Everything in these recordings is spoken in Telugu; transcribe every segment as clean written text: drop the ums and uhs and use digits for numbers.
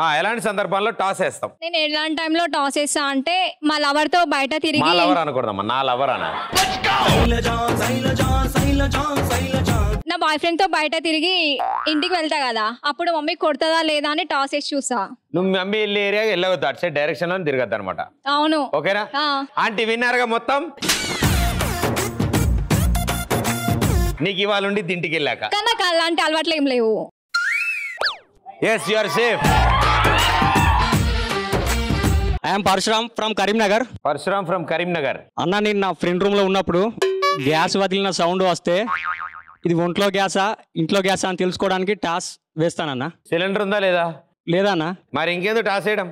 ఎలాంటి సందర్భాల్లో టాస్ వేస్తాం? నేను ఎలాంటి టైంలో టాస్ వేస్తా అంటే మా లవర్ తో బయట తిరిగి. మా లవర్ అనకూడదమ్మా, నా లవర్ అన. నా బాయ్ ఫ్రెండ్ తో బయట తిరిగి ఇంటికి వెళ్తా కదా, అప్పుడు మమ్మీ కొడుతుందా లేదా అని టాస్ వేసి చూసా. నువ్వు మమ్మీ వెళ్ళే ఏరియా వెళ్ళవద్దు, అటు సైడ్ డైరెక్షన్ లో తిరగద్దు అనమాట. అవును. ఓకేనా ఆంటీ? విన్నారుగా మొత్తం. నీకు ఇవాళ ఉండి ఇంటికి వెళ్ళాక. కానీ నాకు అలాంటి అలవాట్లు ఏం లేవు. Yes, you are safe. I am Parshuram from Karimnagar. Parshuram from Karimnagar. అన్న నేను నా ఫ్రెండ్ రూమ్ లో ఉన్నప్పుడు గ్యాస్ వదిలిన సౌండ్ వస్తే ఇది ఒంట్లో గ్యాసా ఇంట్లో గ్యాసా అని తెలుసుకోవడానికి టాస్ వేస్తానన్నా. సిలిండర్ ఉందా లేదా? లేదన్నా. మరి ఇంకేందో టాస్ వేయడం.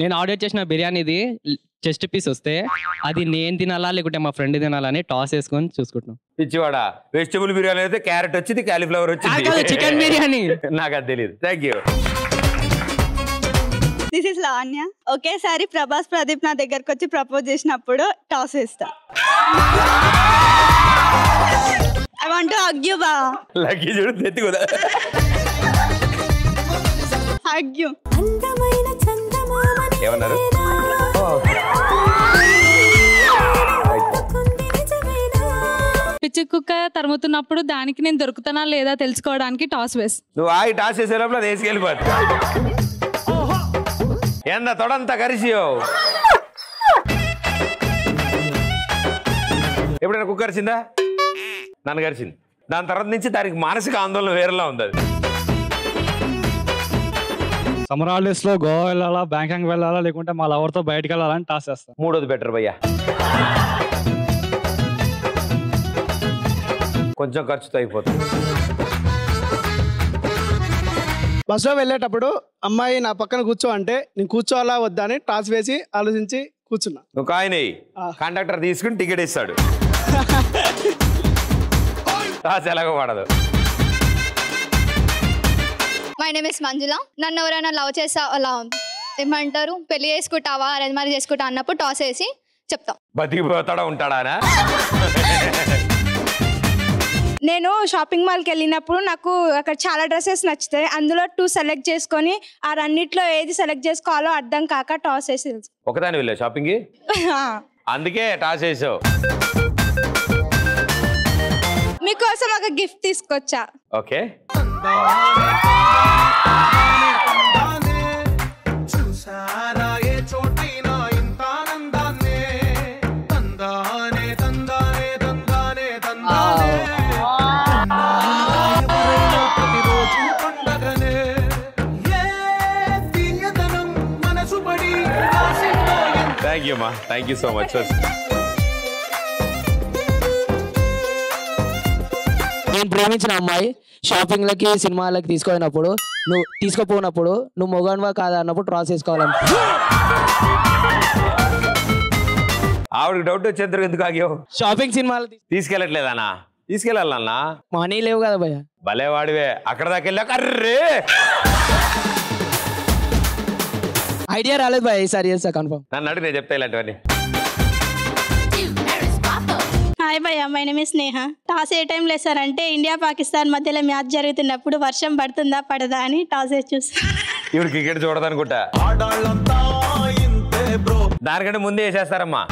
నేను ఆర్డర్ చేసిన బిర్యానీది చెస్ట్ పీస్ వస్తే అది నేను తినాలా లేకుంటే మా ఫ్రెండ్ తినాలా అని టాస్ వేసుకొని చూసుకుంటున్నాం. పిచ్చివాడా, వెజిటబుల్ బిర్యానీ అయితే క్యారెట్ వచ్చింది, కాలీఫ్లవర్ వచ్చింది, చికెన్ బిర్యానీ. నాకు అది తెలియదు. Thank you. This is Lavanya. ఒకేసారి ప్రభాస్ ప్రదీప్ నా దగ్గరకు వచ్చి ప్రపోజ్ చేసినప్పుడు టాస్ వేస్తా. I want to hug you బా. లక్కీ చూడు తెత్తి కూడా. Hug you. ఏమన్నారు? పిచ్చి కుక్క తరుముతున్నప్పుడు దానికి నేను దొరుకుతానా లేదా తెలుసుకోవడానికి టాస్ వేస్. నువ్వు ఆగి టాస్ చేసే లోపల అది వేసుకెళ్ళిపోదు. ఎంత తొడంతా కరిసియో. ఎప్పుడైనా కుక్క కరిచిందా? నన్ను కరిచింది. దాని తర్వాత నుంచి దానికి మానసిక ఆందోళన వేరేలా ఉంది. అది సమ్మర్ హాలిడేస్ లో గోవా వెళ్ళాలా, బ్యాంకాక్ వెళ్ళాలా, లేకుంటే మా లవర్ తో బయటకు వెళ్ళాలని టాస్ చేస్తాం. మూడోది బెటర్ భయ్యా. కొంచెం ఖర్చుతో అయిపోతుంది. బస్సులో వెళ్ళేటప్పుడు అమ్మాయి నా పక్కన కూర్చో అంటే నేను కూర్చోవాలా వద్దా అని టాస్ వేసి ఆలోచించి కూర్చున్నా. నువ్వు కాయన కండక్టర్ తీసుకుని టికెట్ ఇస్తాడు. టాస్ ఎలాగో పడదు. మై నేమ్ ఇస్ మంజుల. నన్ను ఎవరైనా లవ్ చేసా అలా ఏమంటారు పెళ్లి చేసుకుంటావా అరేంజ్ మ్యారేజ్ చేసుకుంటా అన్నప్పుడు టాస్ వేసి చెప్తాం. బతికిపోతాడా ఉంటాడా? నేను షాపింగ్ మాల్కి వెళ్ళినప్పుడు నాకు అక్కడ చాలా డ్రెస్సెస్ నచ్చుతాయి, అందులో 2 సెలెక్ట్ చేసుకొని ఆ రెండిట్లో ఏది సెలెక్ట్ చేసుకోవాలో అర్థం కాక టాస్ వేసి. ఒకదాని వెళ్ళా షాపింగ్ కి, అందుకే టాస్ వేసావు. మీకోసం ఒక గిఫ్ట్ తీసుకొచ్చా. ఓకే. థ్యాంక్ యూ మా, థ్యాంక్ యూ సో మచ్. నేను ప్రేమించిన అమ్మాయి షాపింగ్ లకి సినిమాలకి తీసుకుపోయినప్పుడు నువ్వు తీసుకుపోయినప్పుడు నువ్వు మొగన్వా కాదా అన్నప్పుడు టాస్ వేసుకోవాలంట. ఆవిడకి డౌట్ వచ్చేంత ఎందుకు ఆగావు? షాపింగ్ సినిమాలు తీసుకెళ్ళట్లేదన్నా? తీసుకెళ్ళాలన్నా, మనీ లేవు కదా భయ్య. భలే వాడివే. అక్కడ దాకా వెళ్ళాక అర్రే ఐడియా రాలేదు భయ్య, ఈసారి చేస్తా కన్ఫర్మ్. నన్ను అడుగు, నేను చెప్తా ఇలాంటివన్నీ. హాయ్ భయ్య, my name is Sneha. Toss ఏ టైం లేసారంటే ఇండియా పాకిస్తాన్ మధ్యలో మ్యాచ్ జరుగుతున్నప్పుడు వర్షం పడుతుందా పడదా అని టాస్ వేసి చూస్తా. ఇప్పుడు క్రికెట్ చూడదనుకుంటా. దానికంటే ముందే వేసేస్తారమ్మా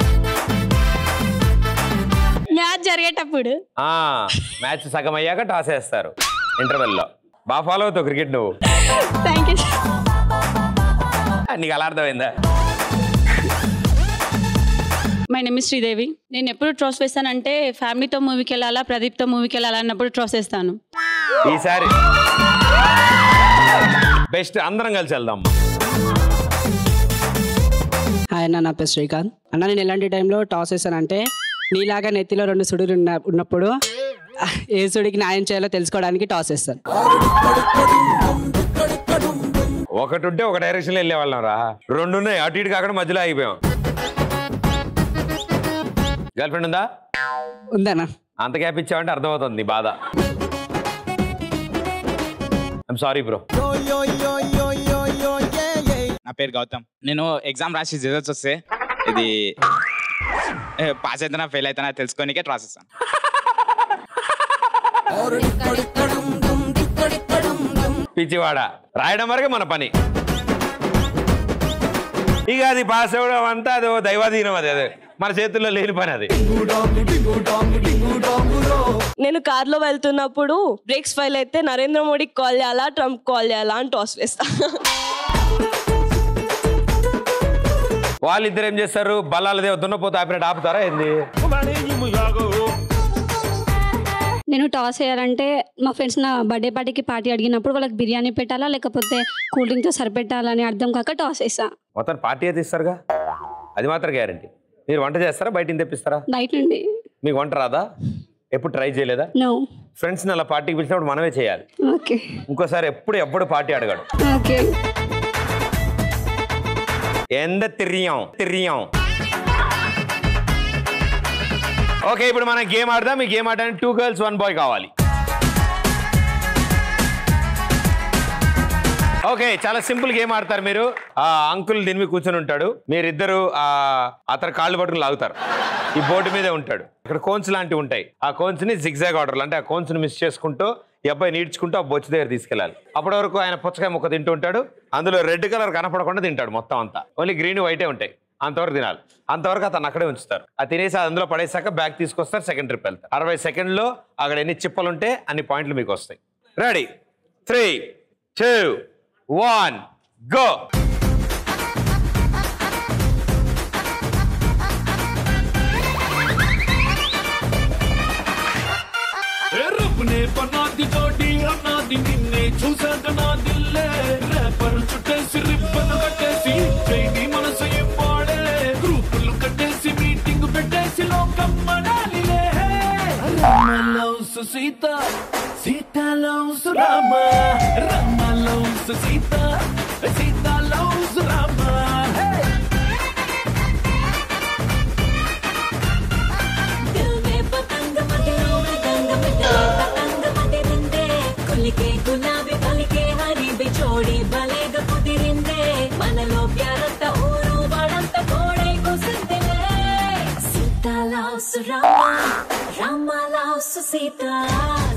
మ్యాచ్ జరిగేటప్పుడు. మ్యాచ్ సగం అయ్యాక టాస్ వేస్తారు ఇంటర్వెల్ లో. బాగా ఫాలో అవుతావు క్రికెట్ నువ్వు. Thank you. నీకు అలా అర్థమైందా? My name is Sridevi. నేను ఎప్పుడు టాస్ వేస్తానంటే ఫ్యామిలీతో మూవీకి వెళ్ళాలా ప్రదీప్తో మూవీకి వెళ్ళాలా అన్నప్పుడు టాస్ వేస్తాను. ఈసారి బెస్ట్ అందరం కలిసి వెళ్దాం. హాయ్ అన్న, నా పేరు శ్రీకాంత్. అన్న నేను ఎలాంటి టైంలో టాస్ వేస్తానంటే నీలాగా నెత్తిలో 2 సుడులు ఉన్నప్పుడు ఏ సుడికి న్యాయం చేయాలో తెలుసుకోవడానికి టాస్ వేస్తాను. ఒకటి ఉంటే ఒక డైరెక్షన్ లో వెళ్ళేవాళ్ళం రా, 2 ఉన్నాయి అటు ఇటు కాకుండా మధ్యలో ఆగిపోయాం. గర్ల్ ఫ్రెండ్ ఉందా? ఉందన్నా. అంత గ్యాప్ ఇచ్చావంటే అర్థమవుతుంది నీ బాధ. I'm sorry bro. నా పేరు గౌతమ్. నేను ఎగ్జామ్ రాసి రిజల్ట్స్ వస్తే ఇది పాస్ అవుతున్నా ఫెయిల్ అవుతున్నా తెలుసుకోనికే టాస్ వేస్తాను. పిచ్చివాడ రాయడం వరకే మన పని. ఇక అది పాస్ అవ్వడం అంతా అది దైవాధీనం, అదే మన చేతుల్లో లేని పని అది. నేను కార్లో వెళ్తున్నప్పుడు బ్రేక్స్ ఫెయిల్ అయితే నరేంద్ర మోడీకి కాల్ చేయాలా ట్రంప్ కాల్ చేయాలా అని టాస్ వేస్తా. వాళ్ళిద్దరు ఏం చేస్తారు? బల్లాలదే దున్నపోతే ఆపినట్టు ఆపుతారా ఏంది? నేను టాస్ వేయాలంటే మా ఫ్రెండ్స్ నా బర్త్డే పార్టీకి పార్టీ అడిగినప్పుడు వాళ్ళకి బిర్యానీ పెట్టాలా లేకపోతే కూల్ డ్రింక్తో సరిపెట్టాలని అర్థం కాక టాస్ వేసా. మొత్తం పార్టీ అయితే ఇస్తారుగా, అది మాత్రం గ్యారంటీ. మీరు వంట చేస్తారా బయట తెప్పిస్తారా? బయట నుండి. మీకు వంట రాదా? ఎప్పుడు ట్రై చేయలేదా? నో. ఫ్రెండ్స్ అలా పార్టీకి పిలిచినప్పుడు మనమే చేయాలి. ఓకే. ఇంకోసారి ఎప్పుడు పార్టీ అడగాడు. ఓకే. ఎంత తిరియం. ఓకే, ఇప్పుడు మనం గేమ్ ఆడదాం. ఈ గేమ్ ఆడడానికి 2 girls 1 boy కావాలి. ఓకే, చాలా సింపుల్ గేమ్ ఆడతారు మీరు. ఆ అంకుల్ దీని మీద కూర్చొని ఉంటాడు, మీరిద్దరు అతను కాళ్ళు పట్టుకుని లాగుతారు. ఈ బోర్డు మీదే ఉంటాడు. ఇక్కడ కోన్స్ లాంటివి ఉంటాయి. ఆ కోన్స్ ని జిగ్జాగ్ ఆర్డర్లు, అంటే ఆ కోన్స్ ని మిస్ చేసుకుంటూ ఈ అబ్బాయి నీడ్చుకుంటూ ఆ బొచ్చు దగ్గర తీసుకెళ్ళాలి. అప్పటి వరకు ఆయన పుచ్చకాయ ముక్క తింటూ ఉంటాడు. అందులో రెడ్ కలర్ కనపడకుండా తింటాడు మొత్తం అంతా. ఓన్లీ గ్రీన్ వైటే ఉంటాయి. అంతవరకు తినాలి. అంతవరకు అతను అక్కడే ఉంచుతారు. అది తినేసి అందులో పడేసాక బ్యాగ్ తీసుకొస్తారు. సెకండ్ ట్రిప్ వెళ్తారు. 60 సెకండ్లో అక్కడ ఎన్ని చిప్పలు ఉంటే అన్ని పాయింట్లు మీకు వస్తాయి. రెడీ? 3, 2, 1 గో. పనాది తోటి అన్నాది నిన్నే చూసాక నా దిల్లే రేపర్ చుట్టేసి రిబ్బన్ కట్టేసి చేయి మనసు ఇవ్వాడే గ్రూపులు కట్టేసి మీటింగ్ పెట్టేసి లోకం మనాలిలే. Rama loves Sita, Sita loves Rama, Rama loves Sita, Sita loves Rama. గులాబీ పలికే హరి బిచోడి బలేగ కుదిరిందే మనలో ప్యారంత ఊరు వాడంత కోడై కుసిందిలే. Sita loves Rama, Rama loves Sita,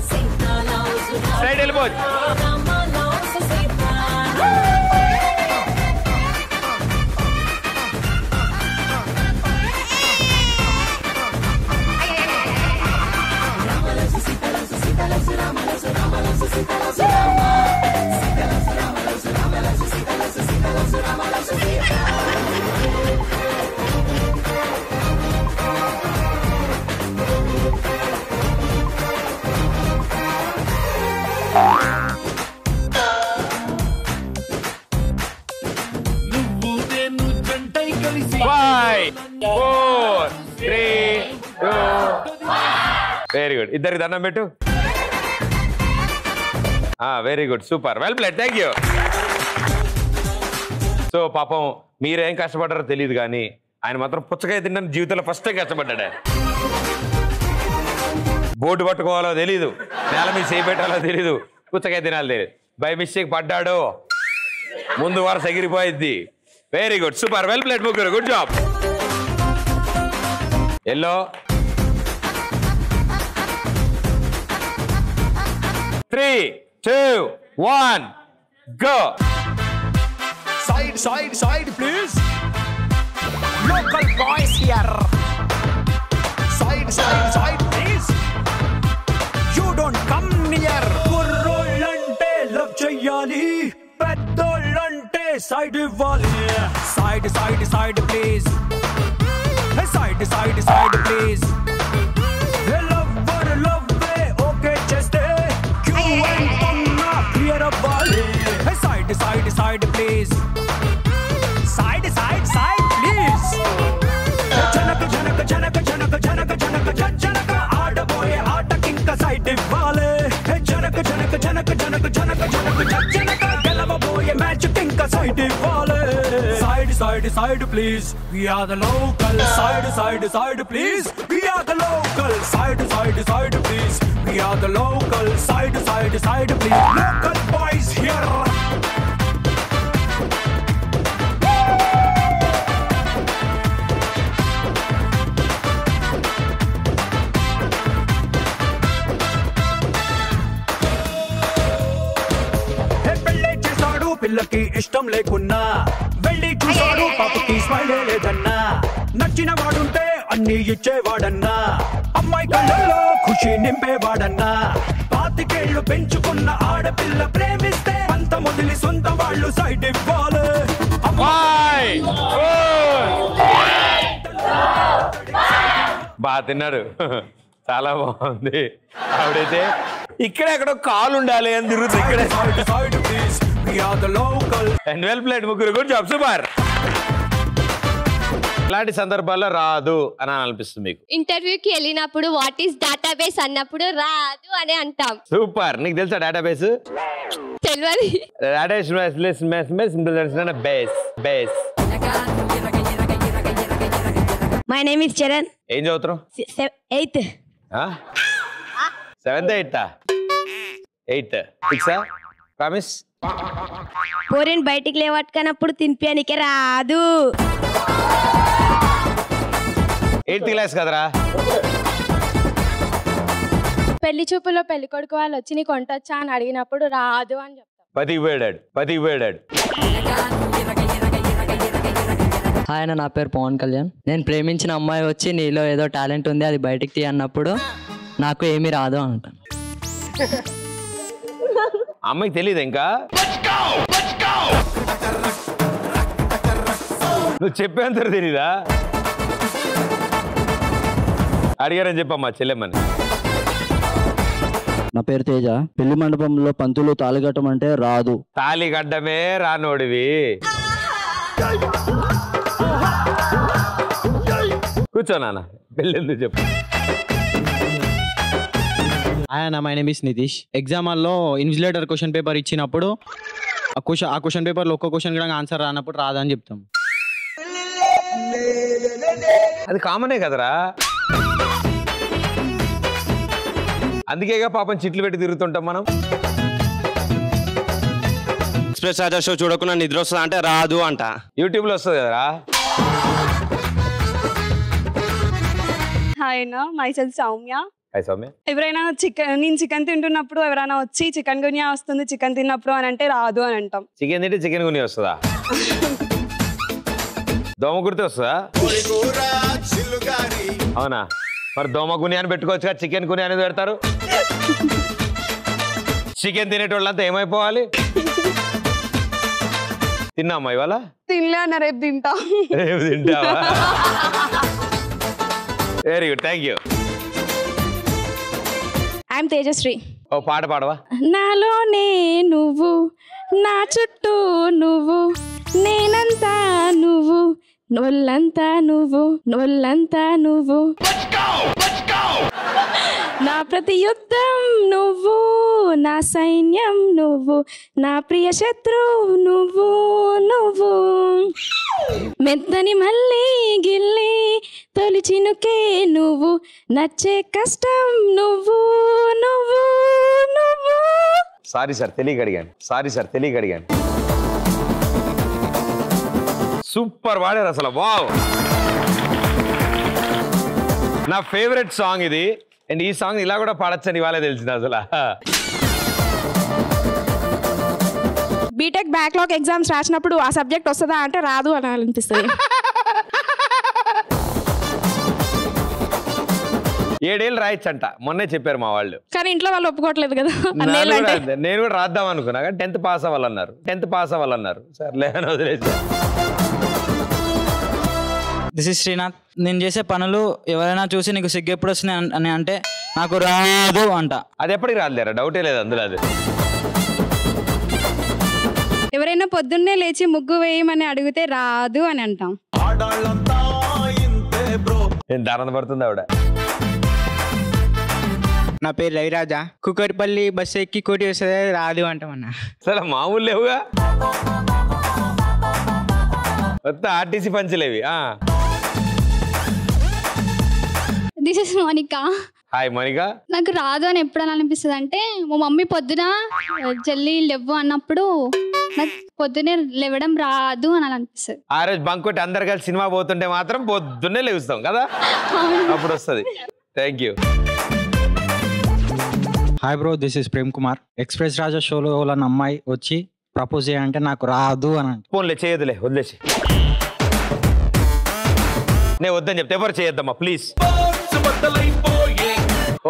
Sita loves Rama, Rama loves Sita. నువ్వు నేను జంటై కలిసి 5, 4, 3, 2. Very good. ఇద్దరికి దండం పెట్టు. Very good, super, well played, thank you. So పాపం మీరేం కష్టపడ్డారో తెలియదు కానీ ఆయన మాత్రం పుచ్చకాయ తిన్నాను జీవితంలో ఫస్ట్ టైం కష్టపడ్డాడు. బోర్డు పట్టుకోవాలో తెలీదు, నేల మీద చేయి పెట్టాలో తెలీదు, పుచ్చకాయ తినాలో తెలియదు. బై మిస్టేక్ పడ్డాడు, ముందు వరుస ఎగిరిపోయిద్ది. Very good, super, well played ముగ్గురు, good job. Yellow 3, 2, 1 go. Side please. Local boys here. Side please. You don't come near. Kurrollante love cheyali, peddolante side iవ్వాలి. Side please. Hey side please. Hey lover okay cheste. Clear అవ్వాలి. Hey side please. Side please. Janaka ఆడబోయే ఆటకింక సైడ్ ఇవ్వాలి. జనక గెలవబోయే మ్యాచ్ కింక సైడ్ ఇవ్వాలి. Side please. We are the local. Side please. We are the local. Side please. We are the local. Side please. Local boys here. వాడు పిల్లకి ఇష్టం లేకున్నా వెళ్ళి చూశాడు పాపకి స్మైలే లేదన్నా నచ్చిన వాడుంటే అన్ని ఇచ్చేవాడన్నా అమ్మాయి కళ్ళల్లో ఖుషి నింపేవాడన్నా 25 ఏళ్ళు పెంచుకున్న ఆడపిల్ల ప్రేమిస్తే అంత మొదలి సొంత వాళ్ళు సైడ్ ఇవ్వాలి బాగా తిన్నారు చాలా బాగుంది ఆవిడైతే ఇక్కడ ఎక్కడో కాలు ఉండాలి అని తిరుగుతుంది ఇక్కడే అండ్ వెల్ ప్లేడ్ ముగ్గురు గుడ్ జాబ్ సూపర్ ఇలాంటి సందర్భాల్లో రాదు అని అనిపిస్తుంది మీకు ఇంటర్వ్యూకి వెళ్ళినప్పుడు వాట్ ఈస్ డేటాబేస్ అన్నప్పుడు రాదు అని అంటాం సూపర్ నీకు తెలుసా డేటాబేస్ తెలియదు base my name is Charan ఏం చదువుతున్నావు 8th 7th 8th 6 ప్రామిస్ పోరేన్ బయటికి లేవట్టుకనప్పుడు తినిపియానికే రాదు 8th క్లాస్ కదరా పెళ్లి చూపులో పెళ్లి కొడుకు వాళ్ళు వచ్చి నీకు వంటొచ్చా అని అడిగినప్పుడు రాదు అని చెప్తాం. పతికి పోయాడు హాయ్ అన్న, నా పేరు పవన్ కళ్యాణ్. నేను ప్రేమించిన అమ్మాయి వచ్చి నీలో ఏదో టాలెంట్ ఉంది అది బయటికి తీ అన్నప్పుడు నాకు ఏమీ రాదు అంటాను. అమ్మాయికి తెలియదు ఇంకా నువ్వు చెప్పేంత తెలీదా? అడిగారని చెప్పమ్మా చెల్లెమ్మని. నా పేరు తేజ. పెళ్లి మండపంలో పంతులు తాళి కట్టమంటే రాదు. తాళి కట్టమే రానోడివి. కూర్చో నాన్న, పెళ్ళెందుకు చెప్పు. ఆయన my name is Nitish. Exam హాల్లో ఇన్విజిలేటర్ క్వశ్చన్ పేపర్ ఇచ్చినప్పుడు ఆ క్వశ్చన్ పేపర్లో ఒక్క క్వశ్చన్ కూడా ఆన్సర్ రానప్పుడు రాదని చెప్తాం. అది కామనే కదరా, అందుకేగా పాపం చిట్లు పెట్టి తిరుగుతుంటాం మనం. ఎక్స్ప్రెస్ రాజా షో చూడకుండా నిద్ర వస్తుందా అంటే రాదు అంట. యూట్యూబ్లో వస్తుంది కదరా. హాయ్ అన్న, మైసెల్ఫ్ సౌమ్య. సౌమ్య, ఎవరైనా నేను చికెన్ తింటున్నప్పుడు ఎవరైనా వచ్చి చికెన్ గునియా వస్తుంది చికెన్ తిన్నప్పుడు అని అంటే రాదు అని అంటాం. చికెన్ తింటే చికెన్ గుని వస్తుందా? దోమ గుర్తి వస్తుందా? అవునా, మరి దోమ గుని అని పెట్టుకోవచ్చుగా, చికెన్ గుని అనేది పెడతారు. చికెన్ తినేటోళ్ళంతా ఏమైపోవాలి? తిన్నామ్మా ఇవాళ? తినలే అన్న, రేపు తింటా. రేపు తింటావా? Very good, thank you. I'm Tejashree. ఓ పాట పాడవా? నాలోనే నువ్వు, నా చుట్టూ నువ్వు, నేనంతా నువ్వు, నొల్లంతా నువ్వు, నొల్లంతా నువ్వు, నా ప్రతి యుద్ధం నువ్వు, నా సైన్యం నువ్వు, నా ప్రియ శత్రువు నువ్వు, నువ్వు మెత్తని మళ్ళీ గిల్లి తొలి చినుకే నువ్వు, నచ్చే కష్టం నువ్వు, నువ్వు, నువ్వు. సారీ సార్ తెలియక అడిగాను. సూపర్ వాడారు అసలు, వావ్. నా ఫేవరెట్ సాంగ్ ఇది. అండ్ ఈ సాంగ్ ఇలా కూడా పాడచ్చని ఇవాళ తెలిసింది అసలు. బీటెక్ బ్యాక్లాగ్ ఎగ్జామ్స్ రాసినప్పుడు ఆ సబ్జెక్ట్ వస్తుందా అంటే రాదు అని అనిపిస్తుంది. 7 ఏళ్ళు రాయొచ్చంట మొన్నే చెప్పారు మా వాళ్ళు. కానీ ఇంట్లో వాళ్ళు ఒప్పుకోవట్లేదు కదా. నేను కూడా రాద్దాం అనుకున్నా కానీ 10th పాస్ అవ్వాలన్నారు. సర్లే అని వదిలేసి. This is Srinath. నేను చేసే పనులు ఎవరైనా చూసి నీకు సిగ్గు ఎప్పుడు వస్తున్నాయి అని అంటే నాకు రాదు అంట. అది ఎప్పటికి రాదులేరా, డౌటే లేదు అందులో. అది ఎవరైనా పొద్దున్నే లేచి ముగ్గు వేయమని అడిగితే రాదు అని అంటాం. నేను దానంద పడుతుంది ఆవిడ. నా పేరు రవిరాజా. కుక్కటిపల్లి బస్సు ఎక్కి కోటి వస్తుంది రాదు అంటామన్నా. సరే మామూలు లేవుగా, మొత్తం ఆర్టీసీ పంచలేవి. This is Monica. Hi Monica. నాకు రాదు అని ఎప్పుడు అనిపిస్తుంది అంటే మా మమ్మీ పొద్దున జల్లి లేవు అన్నప్పుడు నాకు పొద్దునే లేవడం రాదు అని అనిపిస్తుంది. ఆ రోజు బంక్ కొట్టి అందరు కలిసి సినిమా పోతుంటే మాత్రం పొద్దున్నే లేవుస్తాం కదా, అప్పుడు వస్తుంది. Thank you. Hi bro, this is Prem Kumar. Express Raja షోలో వాళ్ళ అమ్మాయి వచ్చి ప్రపోజ్ చేయాలంటే నాకు రాదు అని అంటే ఫోన్లే చేయదులే, వదిలేసి. నేను వద్దని చెప్తే ఎవరు చేయొద్దమ్మా ప్లీజ్.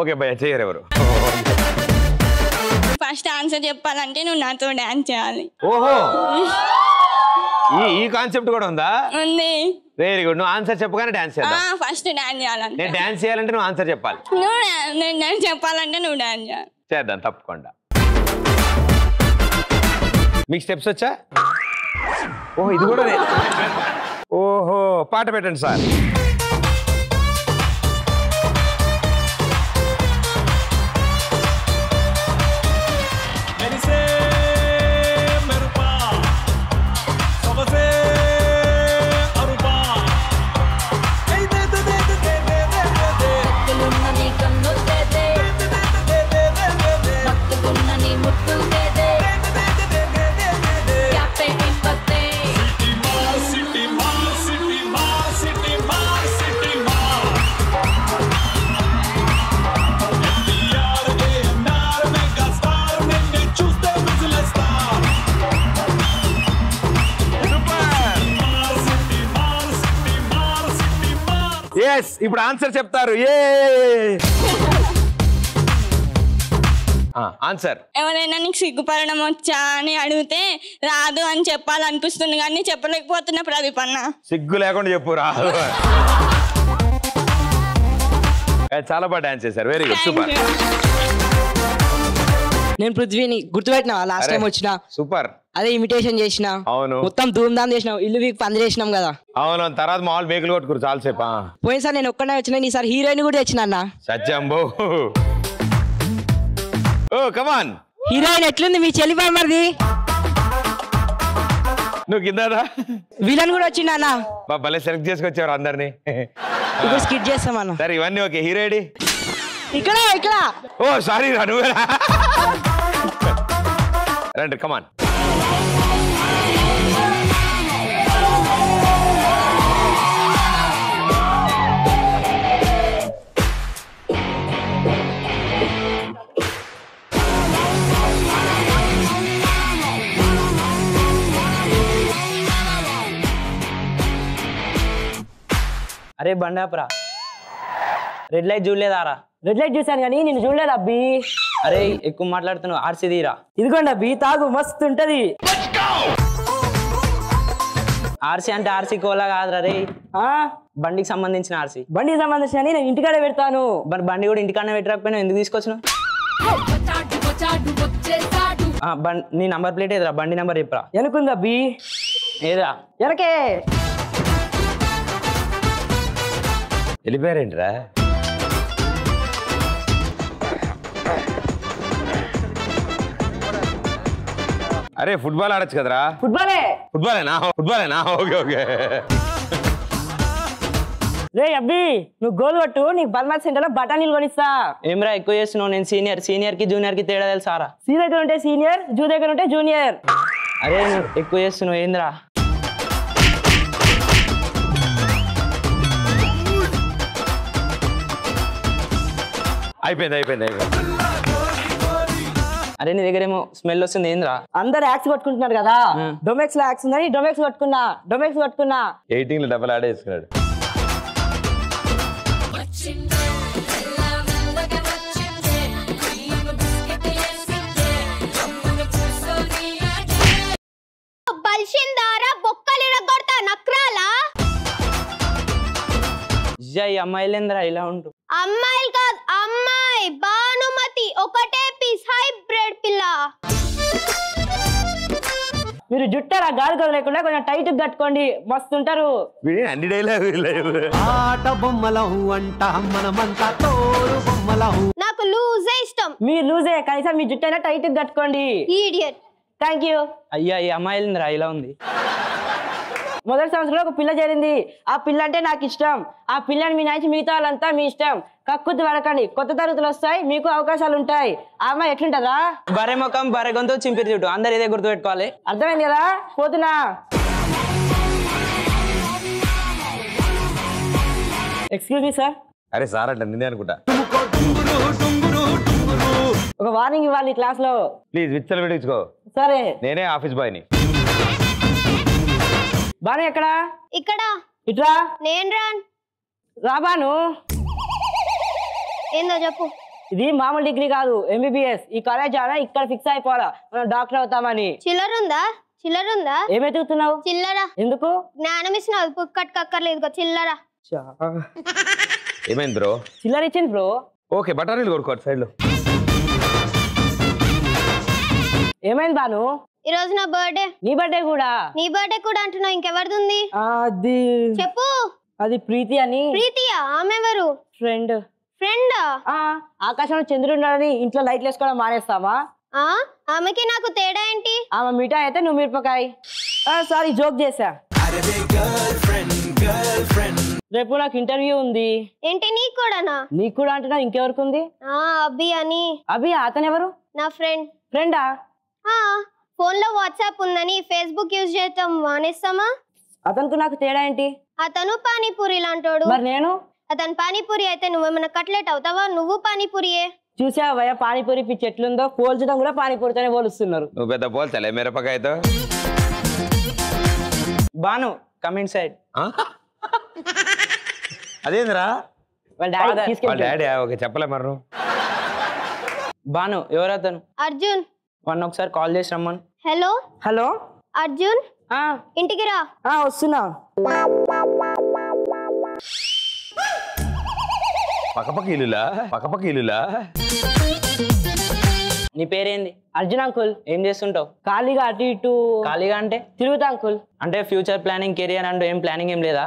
ఓకే భయ్య, చేయరు ఎవరు. ఫస్ట్ ఆన్సర్ చెప్పాలంటే నువ్వు నాతో డాన్స్ చేయాలి. ఓహో, ఈ కాన్సెప్ట్ కూడా ఉందా? ఉంది. Very good. నువ్వు ఆన్సర్ చెప్పగానే డాన్స్ చేద్దాం. ఫస్ట్ డాన్స్ చేయాలంటే నేను డాన్స్ చేయాలంటే నువ్వు ఆన్సర్ చెప్పాలి. నేను డాన్స్ చెప్పాలంటే నువ్వు డాన్స్ చేయాలి. చేద్దాం తప్పకుండా. మీకు స్టెప్స్ వచ్చా? ఓహో, ఇది కూడా ఓహో, పాట పెట్టండి సార్. ఎస్, ఇప్పుడు ఆన్సర్ చెప్తారు. ఆన్సర్. ఎవరైనా నీకు సిగ్గుపడడం వచ్చా అని అడిగితే రాదు అని చెప్పాలనిపిస్తుంది కానీ చెప్పలేకపోతున్నా ప్రదీప్ అన్న. సిగ్గు లేకుండా చెప్పు రాదు. చాలా బాగా డాన్స్ చేశారు. Very good, super. నేను పృథ్వీని గుర్తుపెట్టినా లాస్ట్ టైం వచ్చిన. సూపర్. అదే ఇమిటేషన్ చేసిన. అవును, మొత్తం ధూమ్ధామ్ చేసినాం. ఇల్లు వీక్ పంది చేసినాం కదా. అవును, తర్వాత మామూలు మేకలు కొట్టుకురు చాలాసేపు. పోయినసారి నేను ఒక్కనే వచ్చిన, ఈసారి హీరోయిన్ కూడా తెచ్చిన అన్న. సత్యంబో. ఓ కమాన్. హీరోయిన్ ఎట్లుంది మీ చెల్లి బామ్మది? నువ్వు కిందరా. విలన్ కూడా వచ్చిండ అన్న. భలే సెలెక్ట్ చేసుకొచ్చారు అందరినీ. ఇప్పుడు స్కిట్ చేస్తాం అన్న. సరే, ఇవన్నీ ఓకే. హీరోయిన్ ఇక్కడ ఇక్కడ. ఓ సారీ రా, నువ్వేరా. రండి కమాన్. అరే బండాపురా, రెడ్ లైట్ చూడలేదారా? రెడ్ లైట్ చూసాను కానీ నేను చూడలేదు అబ్బి. అరే ఎక్కువ మాట్లాడుతున్నావు, ఆర్సీ తీరా. ఇదిగోండి అబ్బి, తాగు, మస్తు ఉంటది. ఆర్సీ అంటే ఆర్సీ కోలా కాదురా రే, బండికి సంబంధించిన ఆర్సీ. బండికి సంబంధించిన నేను ఇంటికాడే పెడతాను. మరి బండి కూడా ఇంటికాడనే పెట్టకపోయినా ఎందుకు తీసుకొచ్చినావు? నీ నంబర్ ప్లేట్ ఏదిరా? బండి నంబర్ చెప్పరా. ఎనుకుంది అబ్బి. ఏదిరా? ఎనకే. వెళ్ళిపోయారేంట్రా? అరే ఫుట్బాల్ ఆడచ్చు కదరా. ఫుట్బాలేనా? Okay okay. రే అబ్బి, నువ్వు గోల్ కొట్టు, నీకు బల్మాత్ సెంటర్ లో బఠానీలు కొనిస్తా. ఏమరా ఎక్కువ చేస్తున్నావు? నేను సీనియర్ కి జూనియర్ కి తేడా తెలుసారా? సీ దగ్గర ఉంటే సీనియర్, జూ దగ్గర ఉంటే జూనియర్. అరే నువ్వు ఎక్కువ చేస్తున్నావు ఏంద్రా? అయిపోయింది. అరే నీ దగ్గర ఏమో స్మెల్ వస్తుంది ఏంద్రా? అందరు యాక్స్ కొట్టుకుంటున్నారు కదా, డొమెక్స్ లో యాక్స్ ఉందని డొమెక్స్ కొట్టుకున్నా. 18 లో డబల్ ఆడేసుకున్నాడు. ఈ అమ్మాయిలేంద్రా ఇలా ఉంటూ? అమ్మాయిలు కాదు, అమ్మాయి భానుమతి, ఒకటే పీస్ హైబ్రిడ్ పిల్ల. మీరు జుట్టారా గాలి లేకుండా కొంచెం టైట్ కట్టుకోండి, మస్తు ఉంటారు. అన్ని డైలాగ్. ఆట బొమ్మలం అంట మనమంతా తోడు బొమ్మలం. నాకు లూజే ఇష్టం. మీరు లూజే, కనీసం మీ జుట్టు అయినా టైట్ కట్టుకోండి. ఈడియట్. Thank you. అయ్యా ఈ అమ్మాయిలేంద్రా ఇలా ఉంది? మొదటి సంవత్సరంలో ఒక పిల్ల చేరింది. ఆ పిల్ల అంటే నాకు ఇష్టం. ఆ పిల్లని మీ నాచి మిగతా వాళ్ళంతా మీ ఇష్టం. కక్కుర్తి పడకండి, కొత్త తరగతులు వస్తాయి, మీకు అవకాశాలు ఉంటాయి. ఆ అమ్మాయి ఎట్లుంటదా? బరే ముఖం బరే గొంతు చింపిరి చుట్టూ, అందరు ఇదే గుర్తు పెట్టుకోవాలి. అర్థమైంది కదా? పోతున్నా. Excuse me sir. అరే సార్ అంటే నిన్నే అనుకుంటా. ఒక వార్నింగ్ ఇవ్వాలి క్లాస్ లో. ప్లీజ్ విచ్చలు పెట్టించుకో. సరే నేనే ఆఫీస్ బాయ్ని. బాను ఎక్కడా? ఇక్కడ. ఇట్రా. నేను రా బాను. ఏందో చెప్పు. ఇది మామూలు డిగ్రీ కాదు, ఎంబీబీఎస్. ఈ కాలేజ్ ఆడ ఇక్కడ ఫిక్స్ అయిపోవాలా మనం డాక్టర్ అవుతామని. చిల్లరుందా? ఏమెతుకుతున్నావు? చిల్లర. ఎందుకు? జ్ఞానం ఇస్తున్నావు, పుక్కట్ కక్కర్లేదు చిల్లర. ఏమైంది బ్రో? చిల్లర ఇచ్చింది బ్రో. ఓకే బఠానీలు కొనుక్కోండి సైడ్ లో. ఏమైంది బాను? ఈ రోజు నా బర్త్డే. నీ బర్త్డే కూడా? నీ బర్త్డే కూడా అంటున్నావు, ఇంకెవరిది ఉంది? అది చెప్పు. అది ప్రీతి అని. ప్రీతియా? ఆమె ఎవరు? ఫ్రెండ్. ఫ్రెండా? ఆకాశంలో చంద్రుడు ఉన్నాడని ఇంట్లో లైట్లు వేసుకోవడం మానేస్తావా? ఆమెకి నాకు తేడా ఏంటి? ఆమె మిఠాయి అయితే నువ్వు మిరపకాయ. సారీ జోక్ చేసా. రేపు నాకు ఇంటర్వ్యూ ఉంది. ఏంటి నీకు కూడానా? నీకు కూడా అంటున్నా, ఇంకెవరికి ఉంది? అభి అని. అభి? అతను ఎవరు? నా ఫ్రెండ్. ఫ్రెండా? ఫోన్ లో వాట్సాప్ ఉందని ఫేస్బుక్ యూజ్ చేస్తాం మానేస్తామా? అతనికి నాకు తేడా ఏంటి? అతను పానీపూరి లాంటోడు. మరి నేను? అతను పానీపూరి అయితే నువ్వేమైనా కట్లెట్ అవుతావా? నువ్వు పానీపూరియే. చూసావయ్యా పానీపూరి పిచ్చి ఎట్లుందో, పోల్చడం కూడా పానీపూరితోనే పోలుస్తున్నారు. నువ్వు పెద్ద పోల్చలే మిరపకాయతో. Banu coming side. అదేందిరా? వాళ్ళ డాడీ. ఓకే చెప్పలే మరి. బాను ఎవరతను? అర్జున్. వన్ ఒకసారి కాల్ చేసి రమ్మను. హలో. హలో అర్జున్ ఇంటికి రా. వస్తున్నా. పక్కపక్క ఇల్లులా. నీ పేరేంది? అర్జున్ అంకుల్. ఏం చేస్తుంటావు? ఖాళీగా అటు ఇటు. ఖాళీగా అంటే? తిరుగుతా అంకుల్. అంటే ఫ్యూచర్ ప్లానింగ్, కెరియర్ అంటూ ఏం ప్లానింగ్ ఏం లేదా?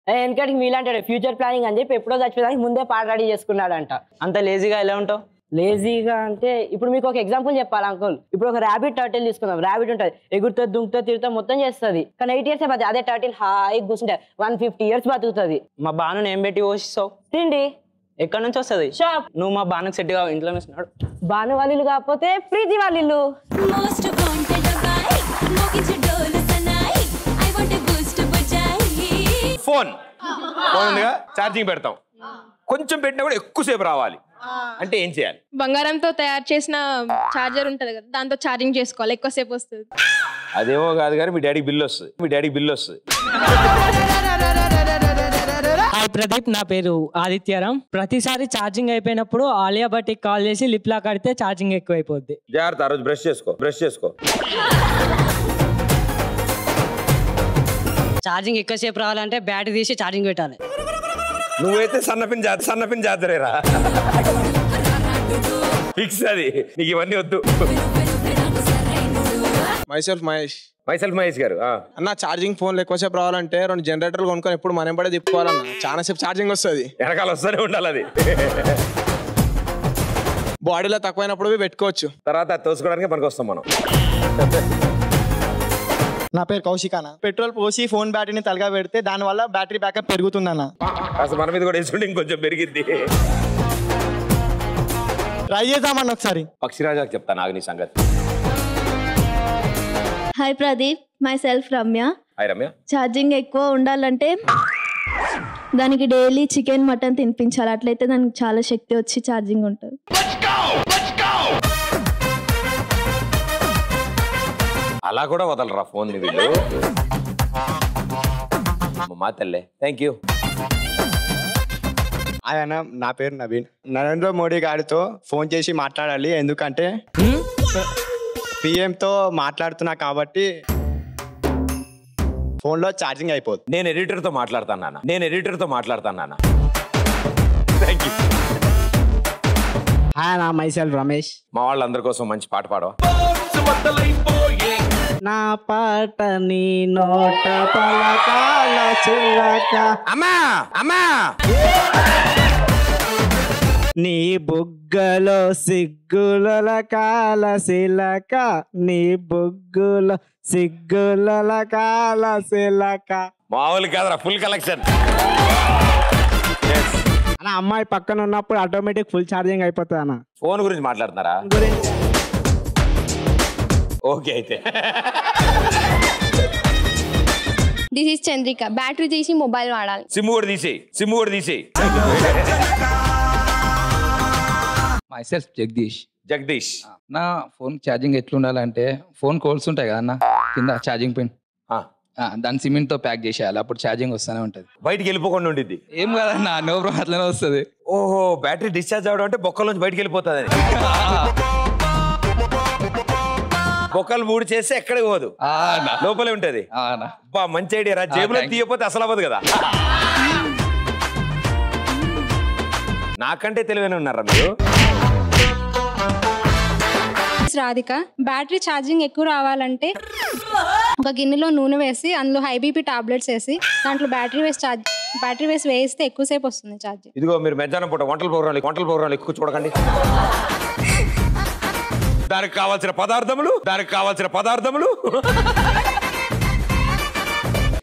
వెనకటికి మీలాంటాడు ఫ్యూచర్ ప్లానింగ్ అని చెప్పి ఎప్పుడో చచ్చిపోదానికి ముందే పాట రెడీ చేసుకున్నాడంట. అంత లేజీగా ఎలా ఉంటావు? లేజీగా అంటే ఇప్పుడు మీకు ఒక ఎగ్జాంపుల్ చెప్పాలి అంకుల్. ఇప్పుడు ఒక ర్యాబిట్ టర్టిల్ తీసుకుందాం. ర్యాబిట్ ఉంటుంది, ఎగురుతో దుంకుతో తిరుగుతో మొత్తం చేస్తుంది. కానీ 8 years బతుకు. అదే టర్టిల్ హాయి కూర్చుంటే 150 years బతుకుతుంది. మా బాను ఏం పెట్టి పోషిస్తావు? తిండి. ఎక్కడి నుంచి వస్తుంది? షాప్. నువ్వు మా బానుకి సెట్ కావు, ఇంట్లో నుంచి. బాను వాళ్ళ ఇల్లు కాకపోతే ప్రీతి వాళ్ళ ఇల్లు. ఫోన్ ఉందిగా, ఛార్జింగ్ పెడతాం. కొంచెం పెట్టినా కూడా ఎక్కువసేపు రావాలి అంటే ఏం చేయాలి? బంగారంతో తయారు చేసిన చార్జర్ ఉంటది కదా, దాంతో ఛార్జింగ్ చేసుకోవాలి, ఎక్కువసేపు వస్తుంది. అదేమో కాదు కానీ మీ డాడీకి బిల్లు వస్తుంది. హాయ్ ప్రదీప్, నా పేరు ఆదిత్యరామ్. ప్రతిసారి ఛార్జింగ్ అయిపోయినప్పుడు ఆలియా భట్కి కాల్ చేసి లిప్ లాక్ కడితే ఛార్జింగ్ ఎక్కువ అయిపోద్ది. జాగ్రత్త, ఆ రోజు బ్రష్ చేసుకో. ఛార్జింగ్ ఎక్కువసేపు రావాలంటే బ్యాటరీ తీసి ఛార్జింగ్ పెట్టాలి. నువ్వైతే సన్నపిన్ జాతరేరా ఫిక్స్. అది నీకు ఇవన్నీ వద్దు. మైసెల్ఫ్ మహేష్ గారు. అన్న ఛార్జింగ్ ఫోన్లు ఎక్కువసేపు రావాలంటే 2 జనరేటర్లు కొనుక్కొని ఎప్పుడు మనం పడే తిప్పుకోవాలన్న. చాలా సేపు ఛార్జింగ్ వస్తుంది, వెనకాల వస్తూనే ఉండాలి. అది బాడీలో తక్కువైనప్పుడు పెట్టుకోవచ్చు, తర్వాత తోసుకోవడానికి మనకు వస్తాం మనం. నా పేరు కౌశికాన. పెట్రోల్ పోసి ఫోన్ బ్యాటరీని తలగా పెడితే దానివల్ల బ్యాటరీ బ్యాకప్ పెరుగుతుందన్న. అసలు మన మీద కూడా వేసుకుంటే ఇంకొంచెం పెరిగిద్ది. ట్రై చేద్దామన్న ఒకసారి. పక్షిరాజాకి చెప్తాను ఆగు నీ సంగతి. Hi Pradeep, my self Ramya. Hi Ramya. Charging ఎక్కువ ఉండాలంటే దానికి డైలీ చికెన్ మటన్ తినిపించాలి, అట్లయితే దానికి చాలా శక్తి వచ్చి ఛార్జింగ్ ఉంటుంది. అలా కూడా వదలరా ఫోన్ వీళ్ళు. మా తల్లే. Thank you. అదన్నా, నా పేరు నవీన్. నరేంద్ర మోడీ గారితో ఫోన్ చేసి మాట్లాడాలి, ఎందుకంటే పిఎంతో మాట్లాడుతున్నా కాబట్టి ఫోన్లో ఛార్జింగ్ అయిపోతుంది. నేను ఎడిటర్తో మాట్లాడతాను నాన్న. Thank you. హాయ్ నా మైసెల్ఫ్ రమేష్. మా వాళ్ళందరి కోసం మంచి పాట పాడవా? నా పాట నీ నోట పలకాల చిలక. అమ్మా నీ బుగ్గలో సిగ్గుల కాల సిలక, నీ బుగ్గులో సిగ్గుల కాల సిలక. మామూలు కాదురా, ఫుల్ కలెక్షన్. అన్న అమ్మాయి పక్కన ఉన్నప్పుడు ఆటోమేటిక్ ఫుల్ ఛార్జింగ్ అయిపోతుంది అన్న. ఫోన్ గురించి మాట్లాడుతున్నారా? ఓకే అయితే. This is Chandrika. బ్యాటరీ తీసి మొబైల్ వాడాలి. సిమ్ కూడా తీసేయి. Myself Jagadish. జగదీష్. నా ఫోన్ ఛార్జింగ్ ఎట్లుండాలంటే ఫోన్ కోల్స్ ఉంటాయి కదా అన్న కింద ఛార్జింగ్ పిన్, దాన్ని సిమెంట్ తో ప్యాక్ చేసేయాలి, అప్పుడు ఛార్జింగ్ వస్తూనే ఉంటది. బయటికి వెళ్ళిపోకుండా ఉండిద్ది. ఏం కాదన్న, నో ప్రాబ్లం, అట్లనే వస్తుంది. ఓహో, బ్యాటరీ డిశ్చార్జ్ అవడం అంటే బొక్కల నుంచి బయటికి వెళ్ళిపోతుంది. బొక్కలు మూడు చేస్తే ఎక్కడికి పోదు, లోపలే ఉంటది. మంచి ఐడియా రా. జేబులో తీయకపోతే అసలు అవ్వదు కదా. నాకంటే తెలివైన ఉన్నారా మీరు? రాధిక, బ్యాటరీ ఛార్జింగ్ ఎక్కువ రావాలంటే ఒక గిన్నెలో నూనె వేసి అందులో హై బీపీ టాబ్లెట్స్ వేసి దాంట్లో బ్యాటరీ వేసి వేస్తే ఎక్కువసేపు వస్తుంది ఛార్జింగ్. ఇదిగో మీరు మధ్యాహ్నం పూట వంటల ప్రోగ్రాంలు ఎక్కువ చూడకండి. దానికి కావాల్సిన పదార్థములు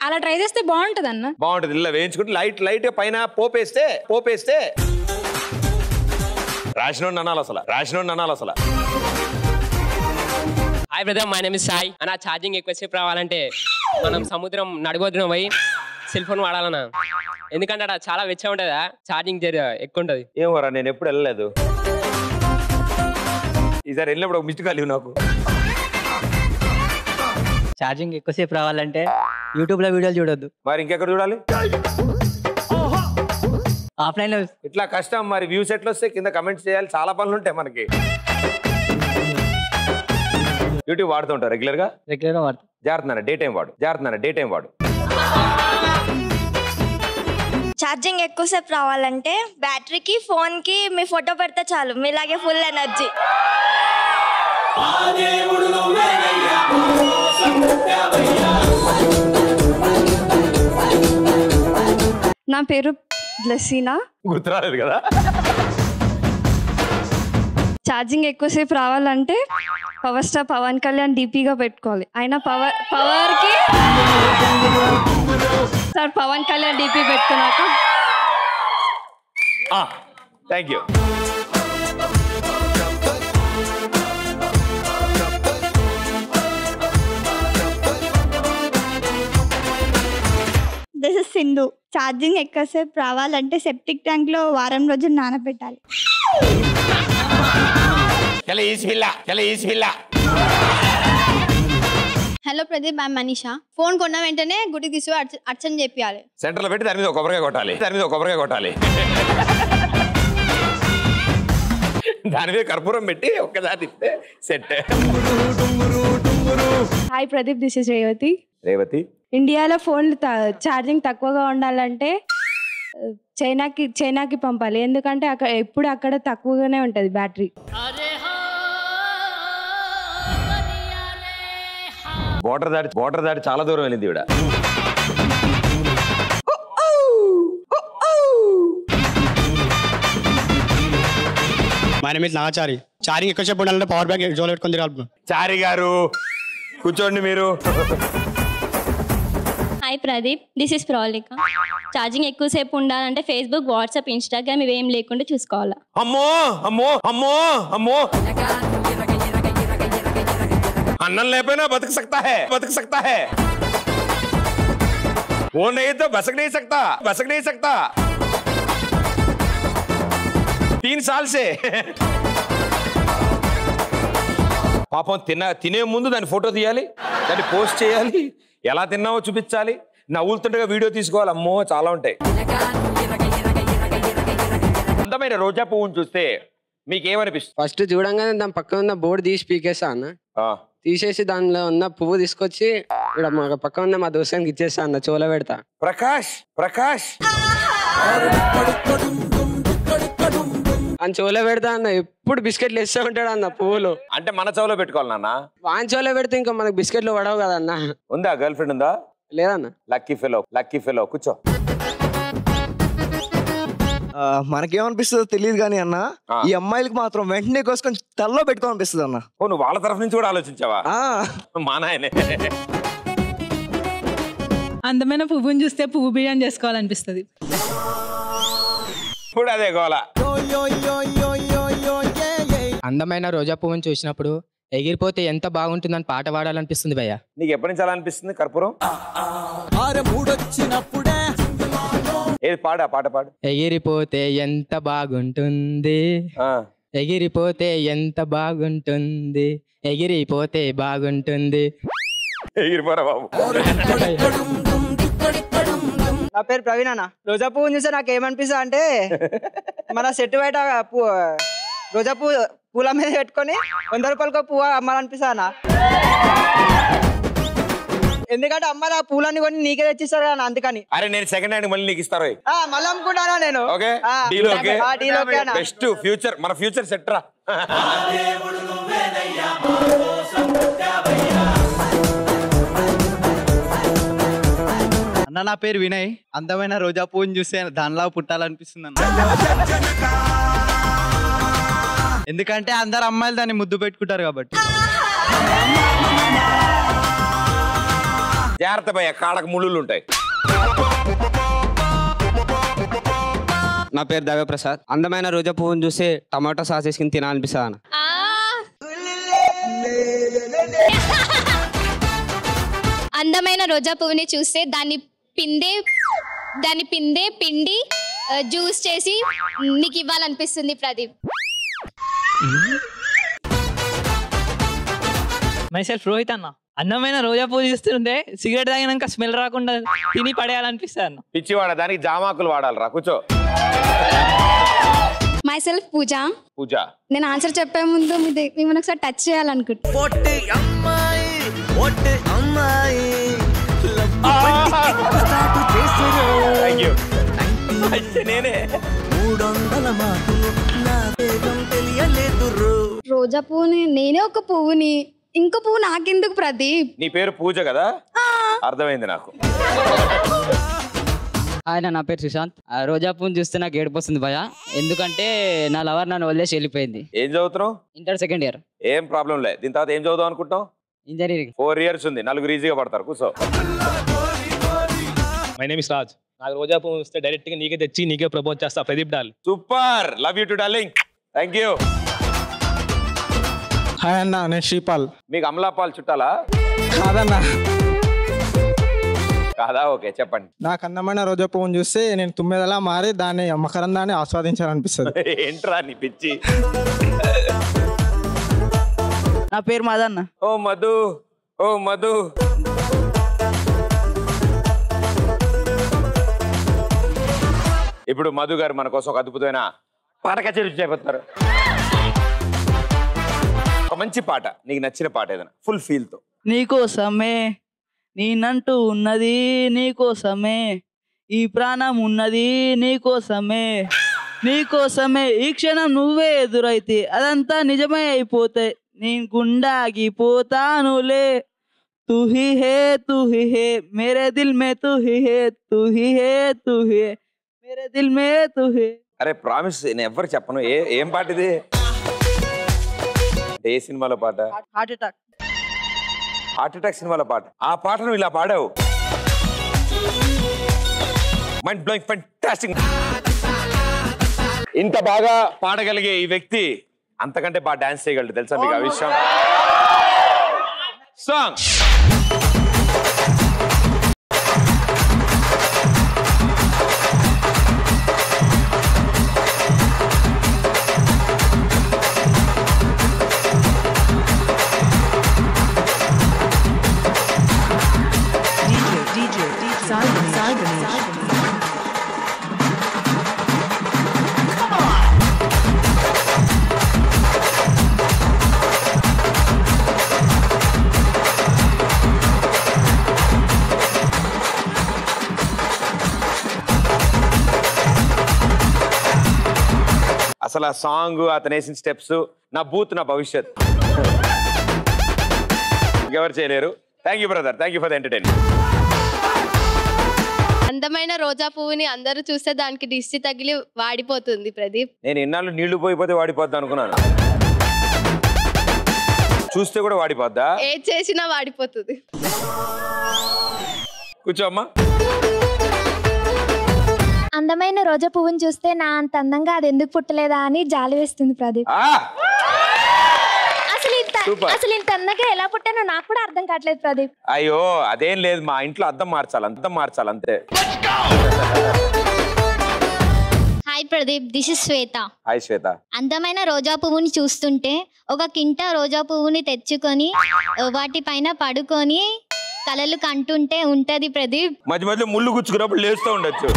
అలా ట్రై చేస్తే బాగుంటది అన్న. బాగుంటది. ఇలా వేయించుకుంటే లైట్ పైన పోపేస్తే రాసినోడిని అనాలి అసలు. Hi brother, my name is Sai. అన్న ఛార్జింగ్ ఎక్కువసేపు రావాలంటే మనం సముద్రం నడిగొద్దున పోయి సెల్ ఫోన్ వాడాలన్నా. ఎందుకంటే అక్కడ చాలా వెచ్చగా ఉంటుందా, ఛార్జింగ్ ఎక్కువ ఉంటుంది. ఏమోరా, నేను ఎప్పుడు వెళ్ళలేదు. ఈసారి వెళ్ళినప్పుడు ఒక మిస్డ్ కాల్ నాకు. ఛార్జింగ్ ఎక్కువసేపు రావాలంటే యూట్యూబ్ లో వీడియోలు చూడొద్దు. మరి ఇంకెక్కడ చూడాలి? ఆఫ్లైన్ లో. ఇట్లా కష్టం మరి. వ్యూస్ ఎట్లా వస్తే కింద కమెంట్స్ చేయాలి, చాలా పనులు ఉంటాయి మనకి. యూట్యూబ్ వాడుతూ ఉంటావు రెగ్యులర్ గా వాడుతా. జాగ్రత్త, డే టైం వాడు. ఛార్జింగ్ ఎక్కువసేపు రావాలంటే బ్యాటరీకి ఫోన్ కి మీ ఫోటో పెడితే చాలు, మీలాగే ఫుల్ ఎనర్జీ. నా పేరు బ్లెస్సీనా. గుర్తురాలేదు కదా. ఛార్జింగ్ ఎక్కువసేపు రావాలంటే పవర్ స్టార్ పవన్ కళ్యాణ్ డీపీగా పెట్టుకోవాలి. ఆయన పవర్ కి సార్ పవన్ కళ్యాణ్ డీపీ పెట్టుకున్నాక. Thank you. This is Sindhu. Charging ఎక్కువసేపు రావాలంటే సెప్టిక్ ట్యాంక్ లో వారం రోజులు నానబెట్టాలి. Hello Pradeep, I'm Manisha. Phone కొన్న వెంటనే గుడికి తీసి అర్చన చేపియాలి. సెంటర్ లో పెట్టి దాని మీద కొబ్బరికాయ కొట్టాలి. దాని మీద కర్పూరం పెట్టి ఒక్కదాని తిప్పితే set. Hi Pradeep, this is Revathi. ఇండియాలో ఫోన్లు ఛార్జింగ్ తక్కువగా ఉండాలంటే చైనాకి పంపాలి. ఎందుకంటే అక్కడ తక్కువగానే ఉంటుంది బ్యాటరీ. బోర్డర్ దాటి చాలా దూరం వెళ్ళింది ఈవిడ. My name is Nagachari. Charging ఎక్కువసేపు ఉండాలంటే పవర్ బ్యాంక్ జోలో పెట్టుకొని తిరగాలి. చారి గారు కూర్చోండి మీరు. Hi Pradeep, this is Praulika. Charging ఎక్కువసేపు ఉండాలంటే ఫేస్బుక్, వాట్సాప్, ఇన్స్టాగ్రామ్ ఇవేం లేకుండా చూసుకోవాలా. అమ్మో అన్నం లేకపోయినా బతక సక్తా హై. वो नहीं तो बसक नहीं सकता 3 साल से. పాపం తినే ముందు దాని ఫోటో తీయాలి, దాన్ని పోస్ట్ చేయాలి, ఎలా తిన్నావో చూపించాలి, నవ్వులుతుండగా వీడియో తీసుకోవాలి. అమ్మో చాలా ఉంటాయి. అందమైన రోజా పువ్వును చూస్తే మీకేమనిపిస్తుంది? ఫస్ట్ చూడంగానే దాని పక్కన ఉన్న బోర్డు తీసి పీకేస్తా అన్న. తీసేసి దానిలో ఉన్న పువ్వు తీసుకొచ్చి ఇక్కడ మా పక్కన ఉన్న మా దోస్తానికి ఇచ్చేస్తా అన్న, చెవులో పెడతా. ప్రకాష్ అని చెవులో పెడతా అన్న. ఎప్పుడు బిస్కెట్లు వేస్తూ ఉంటాడు అన్న పువ్వులు. అంటే మన చెవులో పెట్టుకోవాలి నాన్న. వాన్ చెవులో పెడితే ఇంకా మనకు బిస్కెట్లు పడవు కదన్న. ఉందా గర్ల్ ఫ్రెండ్ ఉందా? లేదన్న. లక్కీ ఫెలో కూర్చో. మనకేమనిపిస్తుందో తెలియదు కానీ అన్న, ఈ అమ్మాయిలకి మాత్రం వెంటనే కోసుకొని తల్లో పెట్టుకోవాలనిపిస్తుంది అన్న. నువ్వు వాళ్ళ తరఫు నుంచి కూడా ఆలోచించావా? మా నాయనే. అందమైన పువ్వుని చూస్తే పువ్వు బిర్యానీ చేసుకోవాలనిపిస్తుంది. ఇప్పుడు అదే గోల. అందమైన రోజా పువ్వుని చూసినప్పుడు ఎగిరిపోతే ఎంత బాగుంటుందని పాట పాడాలనిపిస్తుంది భయ్య. నీకు ఎప్పటి నుంచి అలా అనిపిస్తుంది కర్పూరం? ఏది పాడు. ఎగిరిపోతే ఎంత బాగుంటుంది, ఎగిరిపోతే ఎంత బాగుంటుంది, ఎగిరిపోతే బాగుంటుంది. ఎగిరిపోరా బాబు. నా పేరు ప్రవీణ్ అన్న. రోజా పువ్వుని చూస్తే నాకు ఏమనిపిస్తుంది అంటే మన సెట్ బయట రోజా పూల మీద పెట్టుకొని 100 రూపాయలకో పువ్వు అమ్మాలనిపిస్తుంది అన్న. ఎందుకంటే అమ్మాయి ఆ పూలన్నీ కొని నీకే తెచ్చిస్తారు కదా అందుకని. అరే నేను సెకండ్ హ్యాండ్ మళ్ళీ నీకు ఇస్తారా? మళ్ళీ అమ్ముకుంటానా నేను. Okay deal okay. Best future మన ఫ్యూచర్ సెట్ రా. అన్న నా పేరు వినయ్. అందమైన రోజా పువ్వుని చూస్తే దానిలా పుట్టాలనిపిస్తుంది అన్న. ఎందుకంటే అందరు అమ్మాయిలు దాన్ని ముద్దు పెట్టుకుంటారు కాబట్టి. జాగ్రత్త భయ్య, కాళ్ళకు ముళ్ళు ఉంటాయి. నా పేరు దవ్యప్రసాద్. అందమైన రోజా పువ్వుని చూస్తే టమాటో సాస్ వేసుకుని తినాలనిపిస్తుంది అన్న. అందమైన రోజా పువ్వుని చూస్తే దాన్ని పిండి జ్యూస్ చేసి నీకు ఇవ్వాలనిపిస్తుంది ప్రదీప్. మైసెల్ఫ్ రోహిత్ అన్న. అందమైన రోజా పువ్వు చూస్తుంటే సిగరెట్ తాగినాక స్మెల్ రాకుండా తిని పడేయాలనిపిస్తుంది అన్న. పిచ్చివాడ, దానికి జామాకులు వాడాలి రా. కూర్చో. మై సెల్ఫ్ పూజ. పూజ. నేను ఆన్సర్ చెప్పే ముందు మిమ్మల్ని ఒకసారి టచ్ చేయాలనుకుంటా. రోజా పువ్వుని నేనే ఒక పువ్వుని, ఇంకో పువ్వు నాకెందుకు ప్రదీప్? నీ పేరు పూజ కదా, అర్థమైంది నాకు. ఆయన నా పేరు సుశాంత్. రోజా పువ్వుని చూస్తే నాకు ఏడుపు వస్తుంది భయ. ఎందుకంటే నా లవర్ నన్ను వదిలేసి వెళ్ళిపోయింది. ఏం చదువుతున్నావు? Inter second year. ఏం ప్రాబ్లం లేదు. దీని తర్వాత ఏం చదువుదాం అనుకుంటావు? ఇంజనీరింగ్. 4 years ఉంది. 4 ఈజీగా పడతారు. కూర్చో. My name is Raj. నాకు రోజా పువ్వు వస్తే డైరెక్ట్ గా నీకే తెచ్చి నీకే ప్రపోజ్ చేస్తా. Pradeep doll. Super. Love you too darling. Thank you. Hi అన్న, నేను శ్రీపాల్. మీకు అమలాపాల్ చుట్టాలా? కాదన్నా. కాదా? ఓకే చెప్పండి. నాకు అందమైన రోజా పువ్వుని చూస్తే నేను తుమ్మెదలా మారి దాన్ని మకరందాన్ని ఆస్వాదించాలనిపిస్తుంది. ఏంట్రా నీ పిచ్చి? నా పేరు మదన్న. ఓ మధు, ఓ మధు. ఇప్పుడు మధు గారు మన కోసం ఒక అద్భుతమైన పాట కచేరీ చేయబోతున్నారు. ఒక మంచి పాట, నీకు నచ్చిన పాట ఏదైనా ఫుల్ ఫీల్ తో. నీకోసమే నేనంటూ ఉన్నది, నీకోసమే ఈ ప్రాణం ఉన్నది, నీకోసమే నీకోసమే ఈ క్షణం నువ్వే ఎదురైతే అదంతా నిజమే అయిపోతాయి. నేను గుండాగిపోతానులే. తూ హీ హే మేరే దిల్ మే తూ హీ హే మేరే దిల్ మే తూ హే. అరే ప్రామిస్ నేను ఎవరు చెప్పను. ఏం పాట ఇది? ఏ సినిమాలో పాట? Heart attack. హార్ట్ అటాక్ సినిమాలో పాట. ఆ పాటను ఇలా పాడావు. Mind blowing, fantastic. ఇంత బాగా పాడగలిగే ఈ వ్యక్తి అంతకంటే బాగా డాన్స్ చేయగలడు తెలుసా మీకు ఆ విషయం? సాంగ్. అసలు ఆ సాంగ్, అతను వేసిన స్టెప్స్, నా బూత్ నా భవిష్యత్ ఎవరు చేయలేరు. Thank you brother, thank you for the entertainment. అందమైన రోజా పువ్వుని అందరూ చూస్తే దానికి దిష్టి తగిలి వాడిపోతుంది ప్రదీప్. నేను ఎన్నాళ్ళు నీళ్లు పోయిపోతే వాడిపోద్దా అనుకున్నాను. చూస్తే కూడా వాడిపోద్దా? ఏ చేసినా వాడిపోతుంది. కూర్చో అమ్మా. అందమైన రోజా పువ్వుని చూస్తే నా అంత అందంగా అది ఎందుకు పుట్టలేదా అని జాలి వేస్తుంది ప్రదీప్. అసలు ఇంత అందంగా ఎలా పుట్టానో నాకు కూడా అర్థం కావట్లేదు ప్రదీప్. అయ్యో అదేం లేదు, మా ఇంట్లో అద్దం మార్చాలి అంతే. Hi hi Pradeep, this is Shweta. Hi Shweta. అందమైన రోజా పువ్వుని చూస్తుంటే ఒక కింట రోజా పువ్వుని తెచ్చుకొని వాటిపైన పడుకొని కలలు కంటుంటే ఉంటది ప్రదీప్. మధ్య మధ్య ముళ్ళు గుచ్చుకున్నప్పుడు లేస్తూ ఉండొచ్చు.